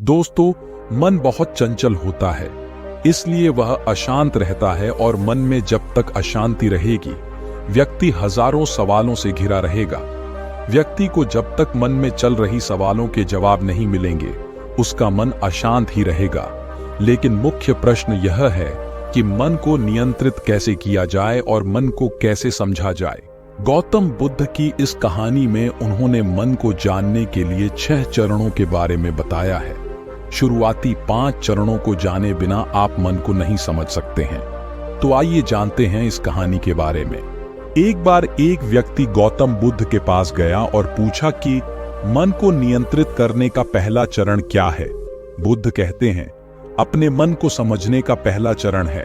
दोस्तों, मन बहुत चंचल होता है, इसलिए वह अशांत रहता है और मन में जब तक अशांति रहेगी, व्यक्ति हजारों सवालों से घिरा रहेगा। व्यक्ति को जब तक मन में चल रही सवालों के जवाब नहीं मिलेंगे, उसका मन अशांत ही रहेगा। लेकिन मुख्य प्रश्न यह है कि मन को नियंत्रित कैसे किया जाए और मन को कैसे समझा जाए। गौतम बुद्ध की इस कहानी में उन्होंने मन को जानने के लिए 6 चरणों के बारे में बताया है। शुरुआती 5 चरणों को जाने बिना आप मन को नहीं समझ सकते हैं। तो आइए जानते हैं इस कहानी के बारे में। एक बार एक व्यक्ति गौतम बुद्ध के पास गया और पूछा कि मन को नियंत्रित करने का पहला चरण क्या है। बुद्ध कहते हैं, अपने मन को समझने का पहला चरण है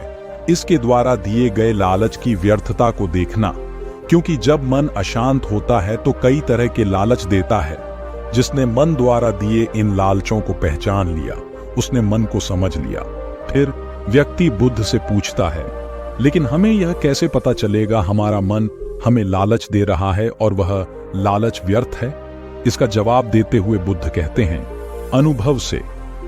इसके द्वारा दिए गए लालच की व्यर्थता को देखना, क्योंकि जब मन अशांत होता है तो कई तरह के लालच देता है। जिसने मन द्वारा दिए इन लालचों को पहचान लिया, उसने मन को समझ लिया। फिर व्यक्ति बुद्ध से पूछता है, लेकिन हमें यह कैसे पता चलेगा हमारा मन हमें लालच दे रहा है और वह लालच व्यर्थ है? इसका जवाब देते हुए बुद्ध कहते हैं, अनुभव से,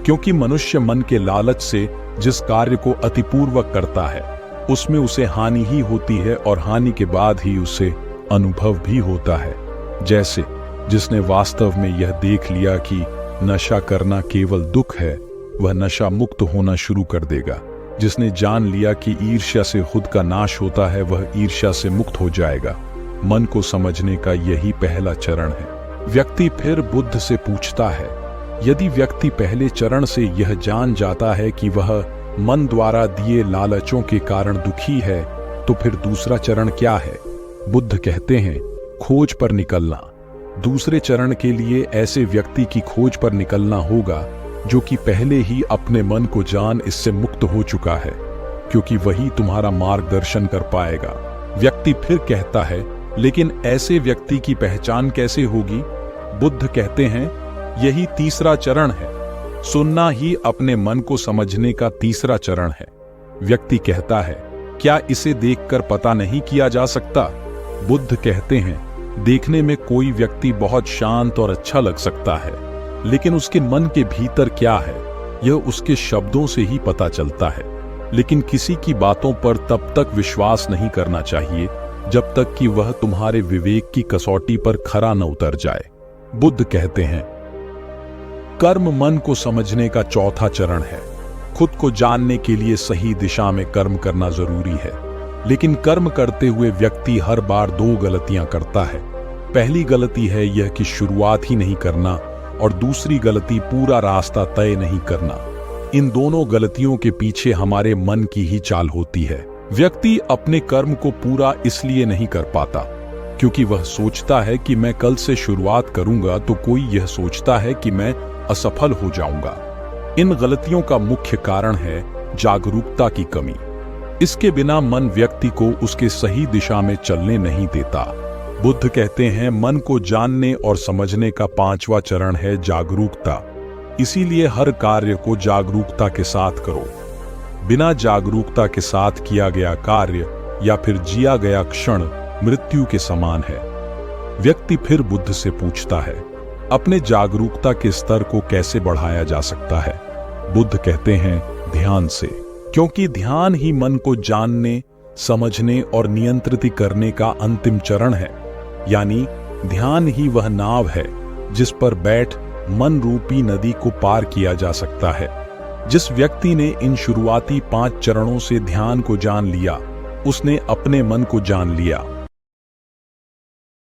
क्योंकि मनुष्य मन के लालच से जिस कार्य को अतिपूर्वक करता है उसमें उसे हानि ही होती है और हानि के बाद ही उसे अनुभव भी होता है। जैसे जिसने वास्तव में यह देख लिया कि नशा करना केवल दुख है, वह नशा मुक्त होना शुरू कर देगा। जिसने जान लिया कि ईर्ष्या से खुद का नाश होता है, वह ईर्ष्या से मुक्त हो जाएगा। मन को समझने का यही पहला चरण है। व्यक्ति फिर बुद्ध से पूछता है, यदि व्यक्ति पहले चरण से यह जान जाता है कि वह मन द्वारा दिए लालचों के कारण दुखी है, तो फिर दूसरा चरण क्या है? बुद्ध कहते हैं, खोज पर निकलना। दूसरे चरण के लिए ऐसे व्यक्ति की खोज पर निकलना होगा जो कि पहले ही अपने मन को जान इससे मुक्त हो चुका है, क्योंकि वही तुम्हारा मार्गदर्शन कर पाएगा। व्यक्ति फिर कहता है, लेकिन ऐसे व्यक्ति की पहचान कैसे होगी? बुद्ध कहते हैं, यही तीसरा चरण है। सुनना ही अपने मन को समझने का तीसरा चरण है। व्यक्ति कहता है, क्या इसे देखकर पता नहीं किया जा सकता? बुद्ध कहते हैं, देखने में कोई व्यक्ति बहुत शांत और अच्छा लग सकता है, लेकिन उसके मन के भीतर क्या है, यह उसके शब्दों से ही पता चलता है। लेकिन किसी की बातों पर तब तक विश्वास नहीं करना चाहिए जब तक कि वह तुम्हारे विवेक की कसौटी पर खरा न उतर जाए। बुद्ध कहते हैं, कर्म मन को समझने का चौथा चरण है। खुद को जानने के लिए सही दिशा में कर्म करना जरूरी है, लेकिन कर्म करते हुए व्यक्ति हर बार 2 गलतियां करता है। पहली गलती है यह कि शुरुआत ही नहीं करना, और दूसरी गलती पूरा रास्ता तय नहीं करना। इन दोनों गलतियों के पीछे हमारे मन की ही चाल होती है। व्यक्ति अपने कर्म को पूरा इसलिए नहीं कर पाता क्योंकि वह सोचता है कि मैं कल से शुरुआत करूंगा, तो कोई यह सोचता है कि मैं असफल हो जाऊंगा। इन गलतियों का मुख्य कारण है जागरूकता की कमी। इसके बिना मन व्यक्ति को उसके सही दिशा में चलने नहीं देता। बुद्ध कहते हैं, मन को जानने और समझने का 5वां चरण है जागरूकता। इसीलिए हर कार्य को जागरूकता के साथ करो। बिना जागरूकता के साथ किया गया कार्य या फिर जिया गया क्षण मृत्यु के समान है। व्यक्ति फिर बुद्ध से पूछता है, अपने जागरूकता के स्तर को कैसे बढ़ाया जा सकता है? बुद्ध कहते हैं, ध्यान से, क्योंकि ध्यान ही मन को जानने, समझने और नियंत्रित करने का अंतिम चरण है। यानी ध्यान ही वह नाव है जिस पर बैठ मन रूपी नदी को पार किया जा सकता है। जिस व्यक्ति ने इन शुरुआती 5 चरणों से ध्यान को जान लिया, उसने अपने मन को जान लिया।